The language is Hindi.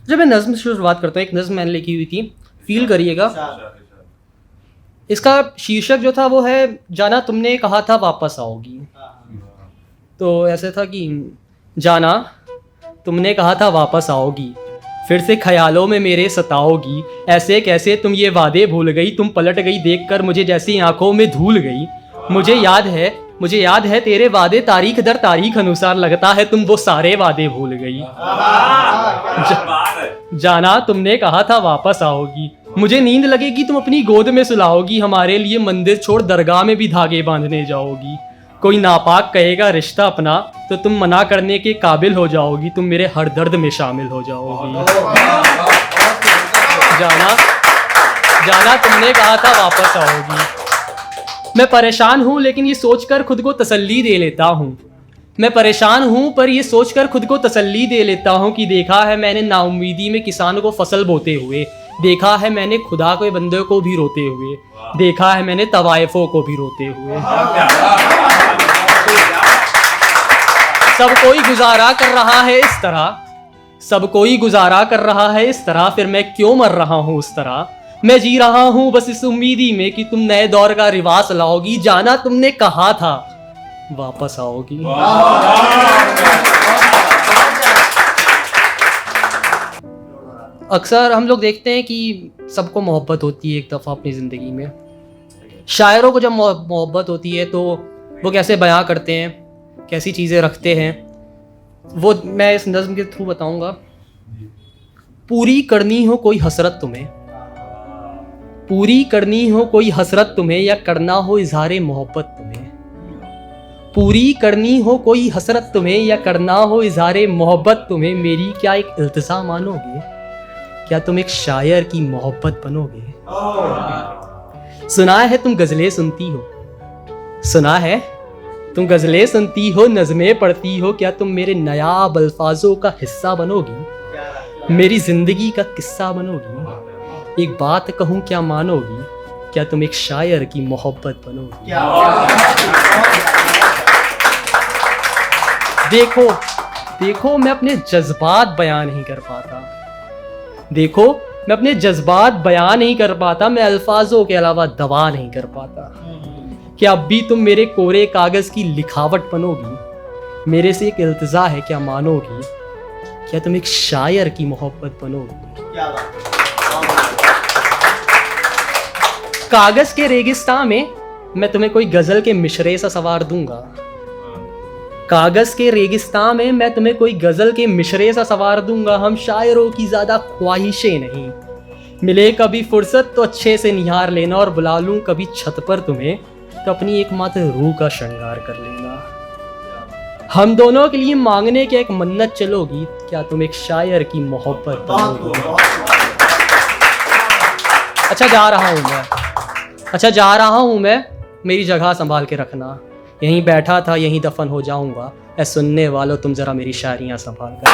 जब मैं नज़्म से शुरुआत करता हूँ, एक नज़्म मैंने लिखी हुई थी, फील करिएगा। इसका शीर्षक जो था वो है जाना तुमने कहा था वापस आओगी। तो ऐसे था कि जाना तुमने कहा था वापस आओगी, फिर से ख्यालों में मेरे सताओगी, ऐसे कैसे तुम ये वादे भूल गई, तुम पलट गई देखकर मुझे जैसी आंखों में धूल गई। मुझे याद है तेरे वादे तारीख दर तारीख अनुसार, लगता है तुम वो सारे वादे भूल गई। जाना तुमने कहा था वापस आओगी, मुझे नींद लगेगी तुम अपनी गोद में सुलाओगी, हमारे लिए मंदिर छोड़ दरगाह में भी धागे बांधने जाओगी। कोई नापाक कहेगा रिश्ता अपना तो तुम मना करने के काबिल हो जाओगी, तुम मेरे हर दर्द में शामिल हो जाओगी। जाना तुमने कहा था वापस आओगी। मैं परेशान हूँ लेकिन ये सोचकर खुद को तसल्ली दे लेता हूँ। मैं परेशान हूँ पर ये सोचकर खुद को तसल्ली दे लेता हूँ कि देखा है मैंने नाउम्मीदी में किसानों को फसल बोते हुए, देखा है मैंने खुदा के बंदे को भी रोते हुए, देखा है मैंने तवाइफों को भी रोते हुए। सब कोई गुजारा कर रहा है इस तरह, सब कोई गुजारा कर रहा है इस तरह, फिर मैं क्यों मर रहा हूँ उस तरह। मैं जी रहा हूँ बस इस उम्मीदी में कि तुम नए दौर का रिवाज लाओगी, जाना तुमने कहा था वापस आओगी। अक्सर हम लोग देखते हैं कि सबको मोहब्बत होती है एक दफ़ा अपनी ज़िंदगी में। शायरों को जब मोहब्बत होती है तो वो कैसे बयां करते हैं, कैसी चीज़ें रखते हैं, वो मैं इस नज़्म के थ्रू बताऊंगा। पूरी करनी हो कोई हसरत तुम्हें, पूरी करनी हो कोई हसरत तुम्हें, या करना हो इजहारे मोहब्बत तुम्हें। पूरी करनी हो कोई हसरत तुम्हें, या करना हो इजहारे मोहब्बत तुम्हें, मेरी क्या एक इल्तिजा मानोगे, क्या तुम एक शायर की मोहब्बत बनोगे। सुना है तुम गज़लें सुनती हो, सुना है तुम गज़लें सुनती हो, नज़में पढ़ती हो, क्या तुम मेरे नायाब अल्फाजों का हिस्सा बनोगी, मेरी ज़िंदगी का किस्सा बनोगी। एक बात कहूँ क्या मानोगी, क्या तुम एक शायर की मोहब्बत बनोगी। देखो मैं अपने जज्बात बयान नहीं कर पाता, देखो मैं अपने जज्बात बयान नहीं कर पाता, मैं अल्फाजों के अलावा दवा नहीं कर पाता। क्या अब भी तुम मेरे कोरे कागज़ की लिखावट बनोगी, मेरे से एक इल्तिजा है क्या मानोगी, क्या तुम एक शायर की मोहब्बत बनोगी। कागज़ के रेगिस्तान में मैं तुम्हें कोई गज़ल के मिशरे सा सवार दूंगा, कागज़ के रेगिस्तान में मैं तुम्हें कोई गज़ल के मिशरे सा सवार दूंगा। हम शायरों की ज़्यादा ख्वाहिशें नहीं, मिले कभी फुर्सत तो अच्छे से निहार लेना, और बुला लूँ कभी छत पर तुम्हें तो अपनी एकमात्र रूह का श्रृंगार कर लेना। हम दोनों के लिए मांगने की एक मन्नत चलोगी, क्या तुम एक शायर की मोहब्बत बनोगी। अच्छा जा रहा हूँ मैं, मेरी जगह संभाल के रखना, यहीं बैठा था यहीं दफन हो जाऊंगा। ऐ सुनने वालों तुम जरा मेरी शायरियां संभाल कर